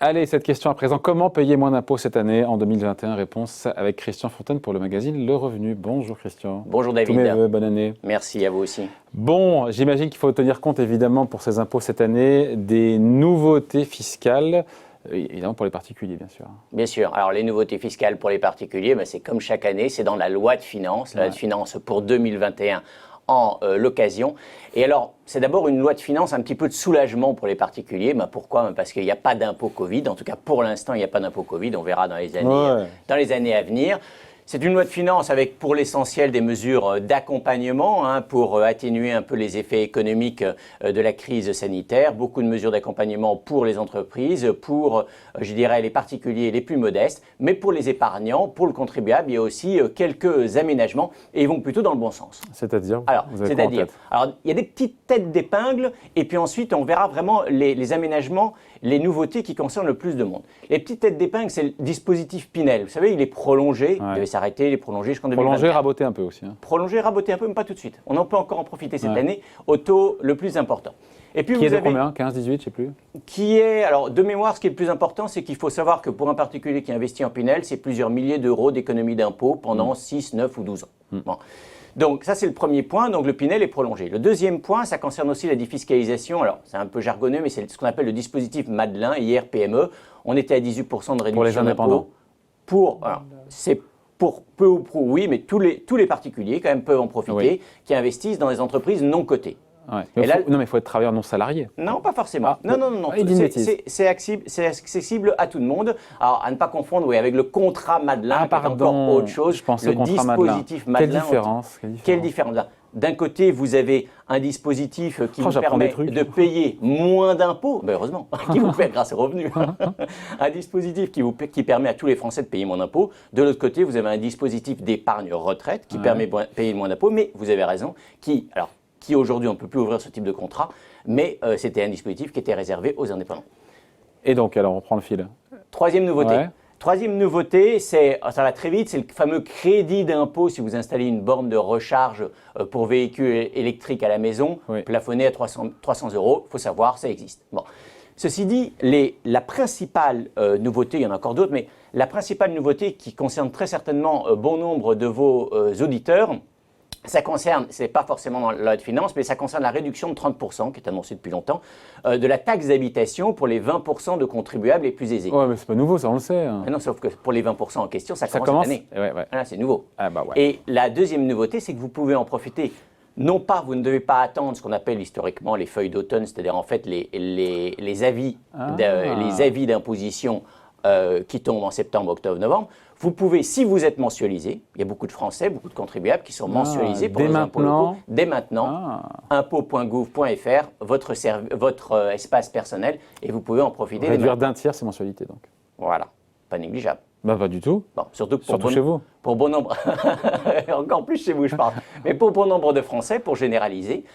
Allez, cette question à présent. Comment payer moins d'impôts cette année, en 2021? Réponse avec Christian Fontaine pour le magazine Le Revenu. Bonjour Christian. Bonjour David. Tous mes vœux, bonne année. Merci à vous aussi. Bon, j'imagine qu'il faut tenir compte évidemment pour ces impôts cette année des nouveautés fiscales, évidemment pour les particuliers bien sûr. Bien sûr. Alors les nouveautés fiscales pour les particuliers, c'est comme chaque année, c'est dans la loi de finances, la loi de finances pour 2021 en l'occasion. Et alors, c'est d'abord une loi de finances un petit peu de soulagement pour les particuliers. Pourquoi? Parce qu'il n'y a pas d'impôt Covid. En tout cas, pour l'instant, il n'y a pas d'impôt Covid. On verra dans les années à venir. C'est une loi de finances avec, pour l'essentiel, des mesures d'accompagnement pour atténuer un peu les effets économiques de la crise sanitaire. Beaucoup de mesures d'accompagnement pour les entreprises, pour, je dirais, les particuliers les plus modestes. Mais pour les épargnants, pour le contribuable, il y a aussi quelques aménagements et ils vont plutôt dans le bon sens. C'est-à-dire? Alors, il y a des petites têtes d'épingle et puis ensuite, on verra vraiment les aménagements, les nouveautés qui concernent le plus de monde. Les petites têtes d'épingle, c'est le dispositif Pinel. Vous savez, il est prolongé. Il devait s'arrêter, il est prolongé jusqu'en 2024. Prolongé, raboté un peu aussi. Prolongé, raboté un peu, mais pas tout de suite. On en peut encore en profiter cette année au taux le plus important. Et puis qui est de combien? 15, 18, je ne sais plus. Alors, de mémoire, ce qui est le plus important, c'est qu'il faut savoir que pour un particulier qui investit en Pinel, c'est plusieurs milliers d'euros d'économie d'impôt pendant 6, 9 ou 12 ans. Bon. Donc ça c'est le premier point, donc le Pinel est prolongé. Le deuxième point, ça concerne aussi la défiscalisation. Alors c'est un peu jargonneux, mais c'est ce qu'on appelle le dispositif Madelin, IR-PME. On était à 18% de réduction pour les indépendants. C'est pour peu ou prou, oui, mais tous les particuliers quand même peuvent en profiter, qui investissent dans des entreprises non cotées. Ouais. Mais il faut être travailleur non salarié. Non, pas forcément. Non. C'est accessible à tout le monde. Alors, à ne pas confondre avec le contrat Madelin, qui est encore autre chose. Je pense le dispositif Madelin. Quelle différence? D'un côté, vous avez un dispositif qui vous permet de payer moins d'impôts, heureusement, qui vous fait grâce aux revenus. Un dispositif qui permet à tous les Français de payer moins d'impôts. De l'autre côté, vous avez un dispositif d'épargne retraite qui permet de payer moins d'impôts, mais vous avez raison, qui aujourd'hui, on ne peut plus ouvrir ce type de contrat, mais c'était un dispositif qui était réservé aux indépendants. Et donc, alors, on prend le fil. Troisième nouveauté. Troisième nouveauté, ça va très vite, c'est le fameux crédit d'impôt si vous installez une borne de recharge pour véhicules électriques à la maison, plafonné à 300 €. Il faut savoir, ça existe. Bon. Ceci dit, la principale nouveauté, il y en a encore d'autres, mais la principale nouveauté qui concerne très certainement bon nombre de vos auditeurs, ça concerne, ce n'est pas forcément dans la loi de finances, mais ça concerne la réduction de 30%, qui est annoncée depuis longtemps, de la taxe d'habitation pour les 20% de contribuables les plus aisés. Oui, mais ce n'est pas nouveau, ça on le sait. Non, sauf que pour les 20% en question, ça commence cette année. Voilà, c'est nouveau. Et la deuxième nouveauté, c'est que vous pouvez en profiter. Non pas, vous ne devez pas attendre ce qu'on appelle historiquement les feuilles d'automne, c'est-à-dire en fait les avis d'imposition qui tombent en septembre, octobre, novembre. Vous pouvez, si vous êtes mensualisé, il y a beaucoup de Français, beaucoup de contribuables qui sont mensualisés pour leurs impôts locaux. Dès maintenant, impôts.gouv.fr, votre espace personnel, et vous pouvez en profiter. Réduire d'un tiers ces mensualités donc. Voilà, pas négligeable. Pas du tout. Bon, surtout chez vous. Pour bon nombre, encore plus chez vous, je parle. Mais pour bon nombre de Français, pour généraliser,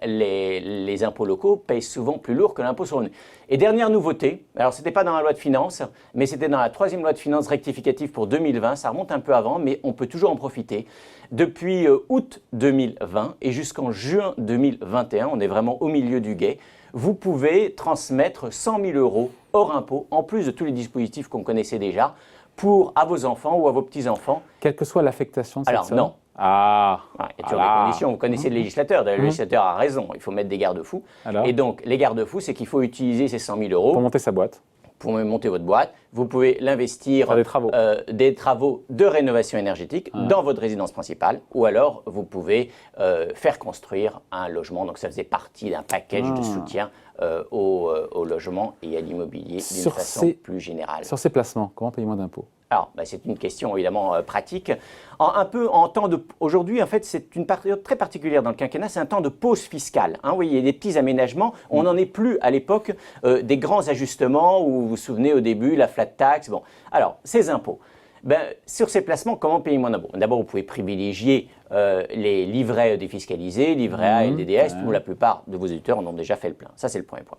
les impôts locaux payent souvent plus lourd que l'impôt sur le revenu. Et dernière nouveauté, alors ce n'était pas dans la loi de finances, mais c'était dans la troisième loi de finances rectificative pour 2020, ça remonte un peu avant, mais on peut toujours en profiter. Depuis août 2020 et jusqu'en juin 2021, on est vraiment au milieu du gué, vous pouvez transmettre 100 000 € hors impôt, en plus de tous les dispositifs qu'on connaissait déjà, à vos enfants ou à vos petits-enfants. Quelle que soit l'affectation de cette somme. Alors non. Il y a toujours des conditions. Vous connaissez le législateur. Le législateur a raison. Il faut mettre des garde-fous. Et donc, les garde-fous, c'est qu'il faut utiliser ces 100 000 € pour monter sa boîte. Pour monter votre boîte. Vous pouvez l'investir des travaux de rénovation énergétique dans votre résidence principale. Ou alors, vous pouvez faire construire un logement. Donc, ça faisait partie d'un package de soutien au logement et à l'immobilier d'une façon plus générale. Sur ces placements, comment payer moins d'impôts? Alors, c'est une question évidemment pratique. Aujourd'hui, en fait, c'est une période très particulière dans le quinquennat, c'est un temps de pause fiscale. Vous voyez, il y a des petits aménagements. On n'en est plus à l'époque des grands ajustements où vous vous souvenez au début, la flat tax. Bon, alors, ces impôts. Sur ces placements, comment payer moins d'impôts? D'abord, vous pouvez privilégier les livrets défiscalisés, livrets A et LDDS, où la plupart de vos auditeurs en ont déjà fait le plein. Ça, c'est le premier point.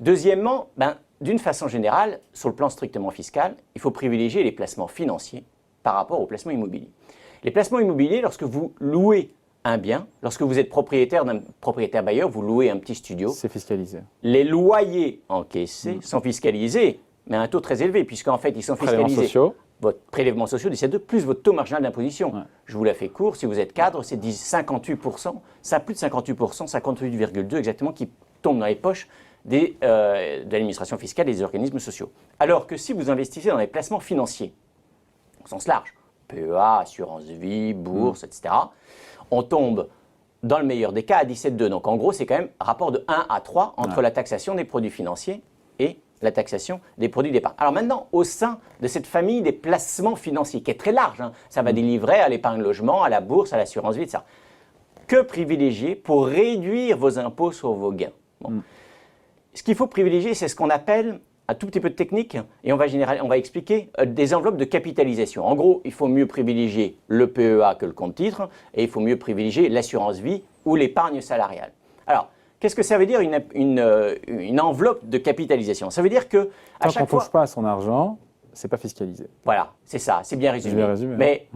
Deuxièmement, d'une façon générale, sur le plan strictement fiscal, il faut privilégier les placements financiers par rapport aux placements immobiliers. Les placements immobiliers, lorsque vous louez un bien, lorsque vous êtes propriétaire bailleur, vous louez un petit studio. C'est fiscalisé. Les loyers encaissés sont fiscalisés mais à un taux très élevé, puisqu'en fait, ils sont Prélèvements fiscalisés. sociaux. Votre prélèvement social du CA2 plus votre taux marginal d'imposition. Ouais. Je vous la fais court, si vous êtes cadre, c'est 58%, ça plus de 58%, 58,2 exactement, qui tombent dans les poches de l'administration fiscale et des organismes sociaux. Alors que si vous investissez dans les placements financiers, au sens large, PEA, assurance vie, bourse, etc., on tombe dans le meilleur des cas à 17,2. Donc en gros, c'est quand même rapport de 1 à 3 entre la taxation des produits financiers et la taxation des produits d'épargne. Alors maintenant, au sein de cette famille des placements financiers, qui est très large, hein, ça va des livrets à l'épargne logement, à la bourse, à l'assurance vie, etc. Que privilégier pour réduire vos impôts sur vos gains? Ce qu'il faut privilégier, c'est ce qu'on appelle, un tout petit peu de technique, et on va expliquer des enveloppes de capitalisation. En gros, il faut mieux privilégier le PEA que le compte titre, et il faut mieux privilégier l'assurance vie ou l'épargne salariale. Alors, qu'est-ce que ça veut dire une enveloppe de capitalisation? Ça veut dire que à Tant chaque qu'on fois, touche pas à son argent, c'est pas fiscalisé. voilà, c'est ça, c'est bien résumé. bien résumé, Mais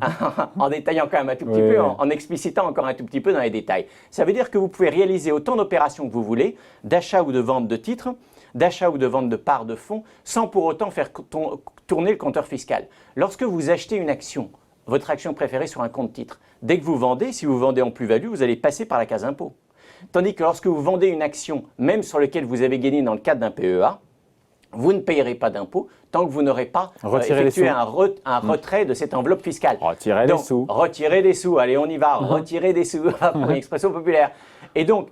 en détaillant quand même un tout petit peu, en explicitant encore un tout petit peu dans les détails. Ça veut dire que vous pouvez réaliser autant d'opérations que vous voulez, d'achat ou de vente de titres, d'achat ou de vente de parts de fonds, sans pour autant faire tourner le compteur fiscal. Lorsque vous achetez une action, votre action préférée sur un compte titre, dès que vous vendez, si vous vendez en plus-value, vous allez passer par la case impôt. Tandis que lorsque vous vendez une action, même sur laquelle vous avez gagné dans le cadre d'un PEA, vous ne payerez pas d'impôt tant que vous n'aurez pas effectué un retrait de cette enveloppe fiscale. Retirer les sous. Retirer des sous, allez on y va, retirer des sous, pour une expression populaire. Et donc,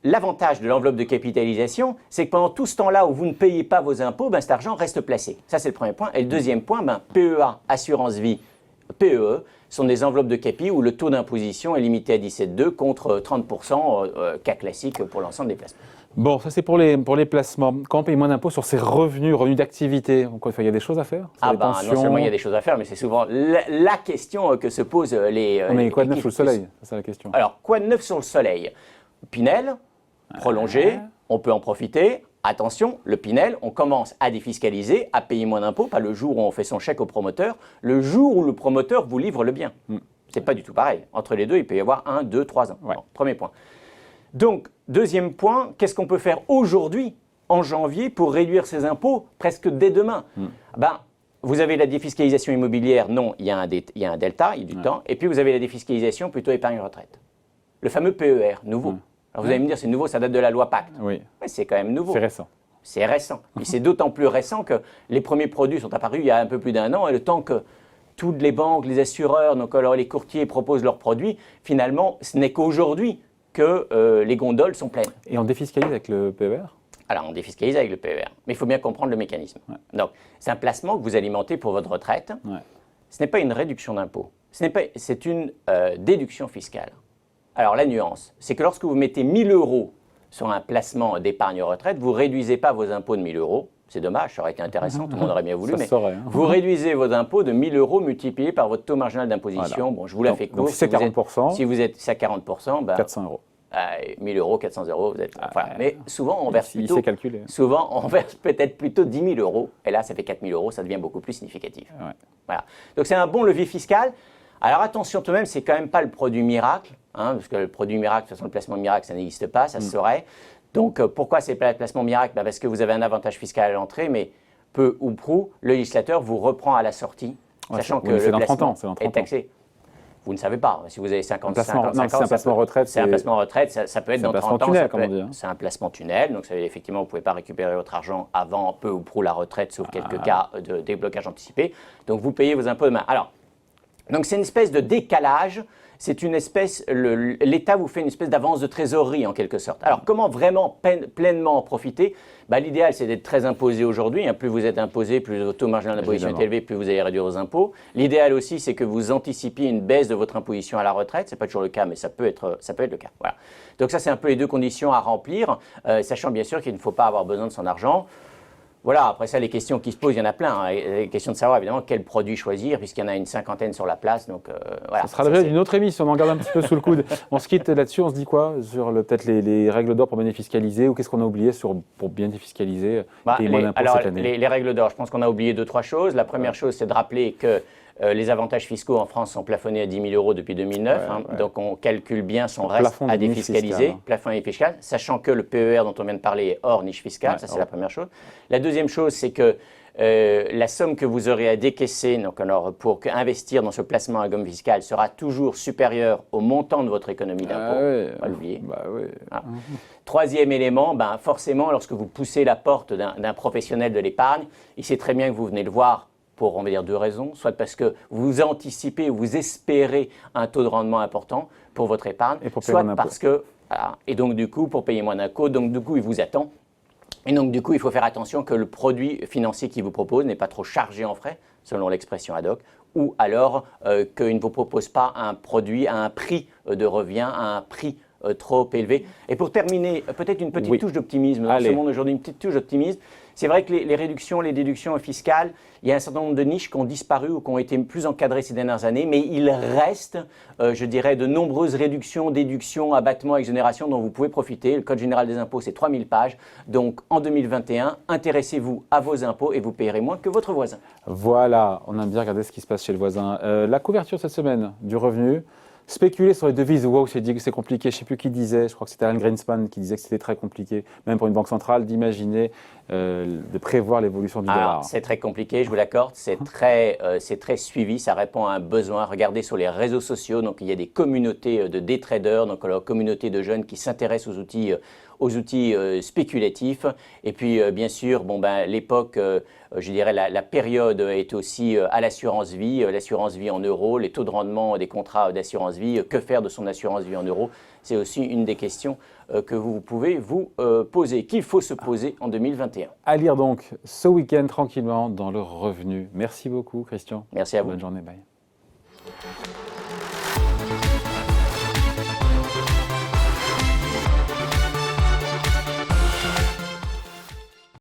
l'avantage de l'enveloppe de capitalisation, c'est que pendant tout ce temps-là où vous ne payez pas vos impôts, cet argent reste placé. Ça, c'est le premier point. Et le deuxième point, PEA, assurance vie, PEE, sont des enveloppes de capi où le taux d'imposition est limité à 17,2 contre 30% cas classique pour l'ensemble des placements. Bon, ça c'est pour les placements. Quand on paye moins d'impôts sur ses revenus d'activité, il y a des choses à faire? Non seulement il y a des choses à faire, mais c'est souvent la question que se posent les... On met quoi de neuf sous le soleil? C'est ça la question. Alors, quoi de neuf sur le soleil? Pinel, prolongé, on peut en profiter. Attention, le Pinel, on commence à défiscaliser, à payer moins d'impôts, pas le jour où on fait son chèque au promoteur, le jour où le promoteur vous livre le bien. C'est pas du tout pareil. Entre les deux, il peut y avoir 1, 2, 3 ans. Ouais. Bon, premier point. Donc, deuxième point, qu'est-ce qu'on peut faire aujourd'hui, en janvier, pour réduire ses impôts presque dès demain? Vous avez la défiscalisation immobilière, non, il y a un delta, il y a du temps. Et puis, vous avez la défiscalisation plutôt épargne retraite. Le fameux PER, nouveau. Alors, vous allez me dire, c'est nouveau, ça date de la loi Pacte. Oui. Mais c'est quand même nouveau. C'est récent. C'est récent. Et c'est d'autant plus récent que les premiers produits sont apparus il y a un peu plus d'1 an, et le temps que toutes les banques, les assureurs, donc alors les courtiers proposent leurs produits, finalement, ce n'est qu'aujourd'hui que les gondoles sont pleines. Et on défiscalise avec le PER? Alors, on défiscalise avec le PER. Mais il faut bien comprendre le mécanisme. Ouais. Donc, c'est un placement que vous alimentez pour votre retraite. Ouais. Ce n'est pas une réduction d'impôt. C'est une déduction fiscale. Alors, la nuance, c'est que lorsque vous mettez 1 000 € sur un placement d'épargne retraite, vous ne réduisez pas vos impôts de 1 000 €. C'est dommage, ça aurait été intéressant, tout le monde aurait bien voulu, mais vous réduisez vos impôts de 1 000 € multipliés par votre taux marginal d'imposition. Voilà. Bon, je vous la fais court. Donc, si c'est 40%, si vous êtes à 40%, 400 €. 1 000 €, 400 €, vous êtes. Mais souvent, on verse plutôt. C'est calculé. Souvent, on verse peut-être plutôt 10 000 €. Et là, ça fait 4 000 €, ça devient beaucoup plus significatif. Ouais. Voilà. Donc, c'est un bon levier fiscal. Alors, attention tout de même, c'est quand même pas le produit miracle, parce que le produit miracle, de toute façon, le placement miracle, ça n'existe pas, ça se saurait. Donc, pourquoi c'est pas le placement miracle? Parce que vous avez un avantage fiscal à l'entrée, mais peu ou prou, le législateur vous reprend à la sortie, sachant que le placement est taxé. Vous ne savez pas. Si vous avez 50, 50, c'est un placement retraite. C'est un placement retraite, ça peut être dans 30 ans. C'est un placement tunnel, donc ça veut dire effectivement, vous ne pouvez pas récupérer votre argent avant peu ou prou la retraite, sauf quelques cas de déblocage anticipé. Donc, vous payez vos impôts demain. Alors, donc c'est une espèce de décalage. C'est une espèce, l'État vous fait une espèce d'avance de trésorerie en quelque sorte. Alors comment vraiment pleinement en profiter? L'idéal c'est d'être très imposé aujourd'hui. Plus vous êtes imposé, plus votre taux marginal d'imposition est élevé, plus vous allez réduire vos impôts. L'idéal aussi c'est que vous anticipiez une baisse de votre imposition à la retraite. Ce n'est pas toujours le cas, mais ça peut être le cas. Voilà. Donc ça c'est un peu les deux conditions à remplir, sachant bien sûr qu'il ne faut pas avoir besoin de son argent. Voilà, après ça, les questions qui se posent, il y en a plein. Les questions de savoir évidemment quel produit choisir, puisqu'il y en a une cinquantaine sur la place. Donc, voilà. Ça sera l'objet d'une autre émission, on en garde un petit peu sous le coude. On se quitte là-dessus, on se dit quoi sur peut-être les règles d'or pour bien défiscaliser, ou qu'est-ce qu'on a oublié pour bien défiscaliser payer moins d'impôts cette année? Les règles d'or, je pense qu'on a oublié 2-3 choses. La première chose, c'est de rappeler que les avantages fiscaux en France sont plafonnés à 10 000 € depuis 2009. Donc, on calcule bien son reste à défiscaliser, plafond et fiscal, sachant que le PER dont on vient de parler est hors niche fiscale. Ça, c'est la première chose. La deuxième chose, c'est que la somme que vous aurez à décaisser donc alors, pour investir dans ce placement à gomme fiscale sera toujours supérieure au montant de votre économie d'impôt. Ouais. Pas l'oublier. Bah, ouais. Troisième élément, forcément, lorsque vous poussez la porte d'un professionnel de l'épargne, il sait très bien que vous venez le voir pour, on va dire, deux raisons. Soit parce que vous anticipez ou vous espérez un taux de rendement important pour votre épargne, soit parce que, et donc du coup, pour payer moins d'impôts, donc du coup, il vous attend. Et donc, du coup, il faut faire attention que le produit financier qu'il vous propose n'est pas trop chargé en frais, selon l'expression ad hoc, ou alors qu'il ne vous propose pas un produit à un prix de revient, à un prix trop élevé. Et pour terminer, peut-être une petite touche d'optimisme dans ce monde aujourd'hui, une petite touche d'optimisme. C'est vrai que les réductions, les déductions fiscales, il y a un certain nombre de niches qui ont disparu ou qui ont été plus encadrées ces dernières années, mais il reste, je dirais, de nombreuses réductions, déductions, abattements, exonérations dont vous pouvez profiter. Le Code général des impôts, c'est 3000 pages. Donc, en 2021, intéressez-vous à vos impôts et vous payerez moins que votre voisin. Voilà, on aime bien regarder ce qui se passe chez le voisin. La couverture cette semaine du revenu. Spéculer sur les devises, wow, c'est compliqué. Je ne sais plus qui disait, je crois que c'était Alan Greenspan qui disait que c'était très compliqué, même pour une banque centrale, d'imaginer, de prévoir l'évolution du dollar. C'est très compliqué, je vous l'accorde. C'est très suivi, ça répond à un besoin. Regardez sur les réseaux sociaux, donc il y a des communautés de day traders, donc la communauté de jeunes qui s'intéressent aux outils spéculatifs. Et puis, bien sûr, l'époque, je dirais la période est aussi à l'assurance vie en euros, les taux de rendement des contrats d'assurance vie, que faire de son assurance vie en euros? C'est aussi une des questions que vous pouvez vous poser, qu'il faut se poser en 2021. À lire donc ce week-end tranquillement dans le revenu. Merci beaucoup, Christian. Merci à vous. Bonne journée, bye.